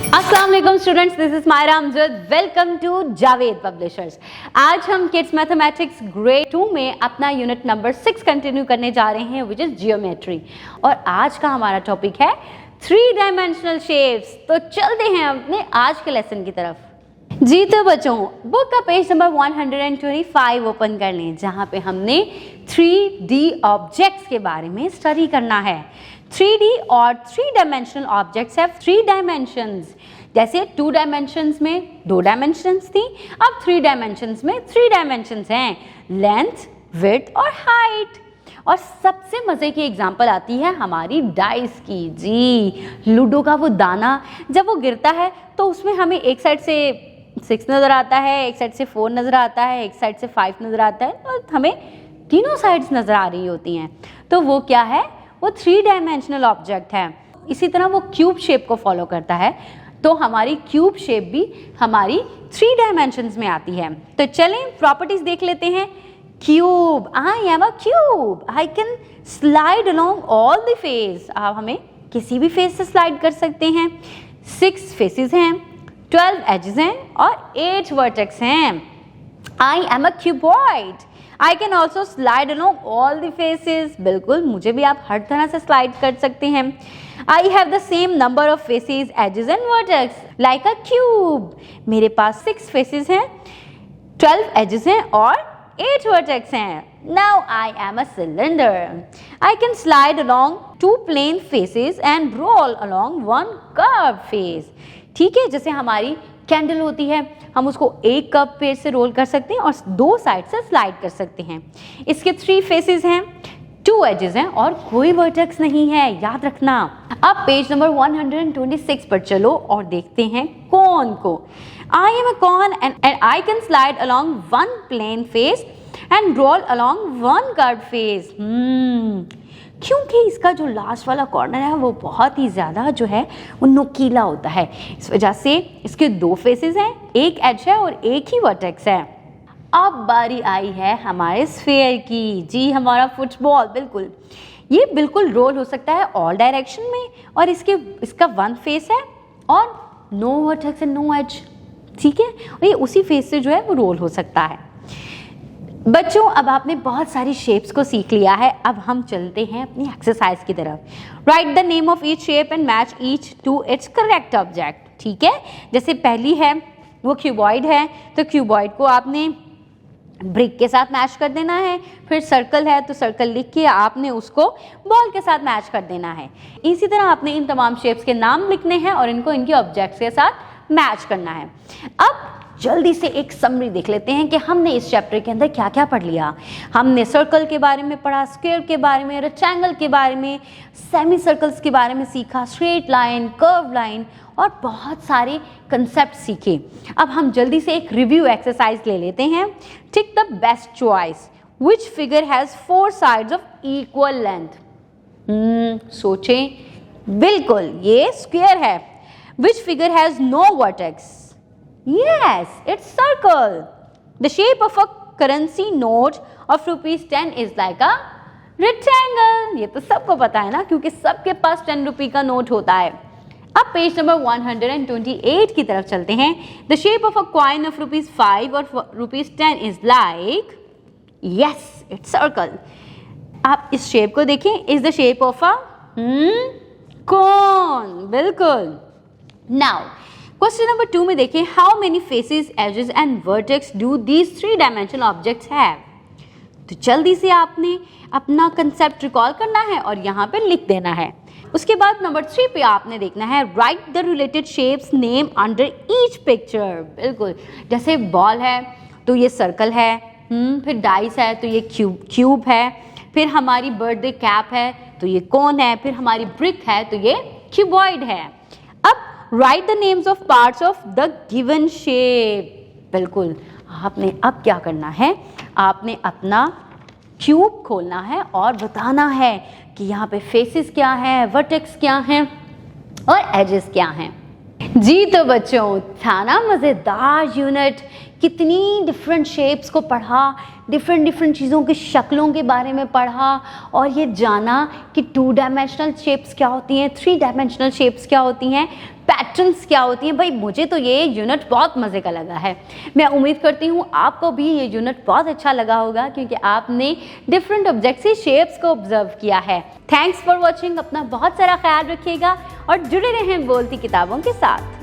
अस्सलाम वालेकुम students, this is Myra Amjad. Welcome to Javed publishers. आज हम किड्स मैथमेटिक्स ग्रेड 2 में अपना यूनिट नंबर 6 कंटिन्यू करने जा रहे हैं, विच इज जियोमेट्री। और आज का हमारा टॉपिक है 3 डायमेंशनल शेप्स। तो चलते हैं अपने आज के लेसन की तरफ। जी तो बच्चों, बुक का पेज नंबर 125 ओपन कर लें, जहाँ पे हमने 3D ऑब्जेक्ट्स के बारे में स्टडी करना है। 3D और 3 डायमेंशनल ऑब्जेक्ट्स हैव 3 डायमेंशंस। जैसे 2 डायमेंशंस में 2 डायमेंशंस थी, अब 3 डायमेंशंस में 3 डायमेंशंस हैं, लेंथ, विड्थ और हाइट। और सबसे मज़े की एग्जांपल आती है हमारी डाइस की। जी, लूडो का वो दाना जब वो गिरता है तो उसमें हमें एक साइड से 6 नज़र आता है, एक साइड से 4 नज़र आता है, एक साइड से 5 नज़र आता है, और हमें तीनों साइड्स नज़र आ रही होती हैं। तो वो क्या है? वो 3 डायमेंशनल ऑब्जेक्ट है। इसी तरह वो क्यूब शेप को फॉलो करता है, तो हमारी क्यूब शेप भी हमारी 3 डायमेंशंस में आती है। तो चलें प्रॉपर्टीज देख लेते हैं। Cube, I am a cube, I can slide along all the face. आप हमें किसी भी फेस से स्लाइड कर सकते हैं। 6 फेसेस हैं, 12 एजेस हैं और 8 वर्टेक्स हैं। आई am a cuboid, I can also slide along all the faces. बिल्कुल, मुझे भी आप हर तरह से स्लाइड कर सकते हैं। I have the same number of faces, edges and vertex like a cube. मेरे पास 6 फेसेस हैं, 12 एजेस हैं और 8 वर्टेक्स हैं। Now I am a cylinder, I can slide along 2 plane faces and roll along 1 curve face. ठीक है, जैसे हमारी कैंडल होती है, हम उसको एक कर्व फेस से रोल कर सकते हैं और 2 साइड से स्लाइड कर सकते हैं। इसके 3 फेसेस हैं, 2 एजेस हैं और कोई वर्टेक्स नहीं है, याद रखना। अब पेज नंबर 126 पर चलो और देखते हैं कोन को। I am a cone and I can slide along 1 plane face and roll along 1 curved face. क्योंकि इसका जो लास्ट वाला कॉर्नर है वो बहुत ही ज़्यादा जो है वो नुकीला होता है, इस वजह से इसके 2 फेसेस हैं, एक एज है और एक ही वर्टेक्स है। अब बारी आई है हमारे स्फीयर की। जी, हमारा फुटबॉल। बिल्कुल, ये बिल्कुल रोल हो सकता है ऑल डायरेक्शन में, और इसका 1 फेस है और no vertex and no edge. ठीक है, और ये उसी फेस से जो है वो रोल हो सकता है। बच्चों, अब आपने बहुत सारी शेप्स को सीख लिया है, अब हम चलते हैं अपनी एक्सरसाइज की तरफ। Write the name of each shape and match each to its correct object. ठीक है, जैसे पहली है वो क्यूबॉइड है, तो क्यूबॉइड को आपने ब्रिक के साथ मैच कर देना है। फिर सर्कल है तो सर्कल लिख के आपने उसको बॉल के साथ मैच कर देना है। इसी तरह आपने इन तमाम शेप्स के नाम लिखने हैं और इनको इनके ऑब्जेक्ट्स के साथ मैच करना है। अब जल्दी से एक समरी देख लेते हैं कि हमने इस चैप्टर के अंदर क्या क्या पढ़ लिया। हमने सर्कल के बारे में पढ़ा, स्क्वायर के बारे में, रेक्टेंगल के बारे में, सेमी सर्कल्स के बारे में सीखा, स्ट्रेट लाइन, कर्व लाइन और बहुत सारे कंसेप्ट सीखे। अब हम जल्दी से एक रिव्यू एक्सरसाइज ले लेते हैं। Tick the best choice, which figure has 4 sides of equal length. सोचें, बिल्कुल ये स्क्वायर है। Which figure has no vertex? Yes, it's circle. The shape of a currency note of ₹10 is like a rectangle. ये तो सबको पता है ना, क्योंकि सबके पास 10 रुपये का नोट होता है। अब पेज नंबर 128 की तरफ चलते हैं। The shape of a coin of ₹5 और ₹10 is like, yes, it's circle. आप इस शेप को देखें, is the shape of a cone. बिल्कुल। Now, क्वेश्चन नंबर 2 में देखें, how many faces, edges and vertex do these 3 dimensional objects have. तो जल्दी से आपने अपना कंसेप्ट रिकॉल करना है और यहाँ पे लिख देना है। उसके बाद नंबर 3 पे आपने देखना है, right the related shapes name under each picture. बिल्कुल, जैसे बॉल है तो ये सर्कल है, फिर डाइस है तो ये क्यूब है, फिर हमारी बर्थडे कैप है तो ये कोन है, फिर हमारी ब्रिक है तो ये क्यूबॉइड है। अब right the names of parts of the given shape. बिल्कुल, आपने अब क्या करना है, आपने अपना क्यूब खोलना है और बताना है कि यहाँ पे फेसेस क्या हैं, वर्टेक्स क्या हैं और एजेस क्या हैं। जी तो बच्चों, था ना मज़ेदार यूनिट कितनी डिफरेंट शेप्स को पढ़ा, डिफरेंट चीज़ों की शक्लों के बारे में पढ़ा और ये जाना कि 2 डायमेंशनल शेप्स क्या होती हैं, 3 डायमेंशनल शेप्स क्या होती हैं, पैटर्न्स क्या होती हैं। भाई मुझे तो ये यूनिट बहुत मज़े का लगा है। मैं उम्मीद करती हूँ आपको भी ये यूनिट बहुत अच्छा लगा होगा, क्योंकि आपने डिफरेंट ऑब्जेक्ट्स की शेप्स को ऑब्जर्व किया है। Thanks for watching. अपना बहुत सारा ख्याल रखिएगा और जुड़े रहें बोलती किताबों के साथ।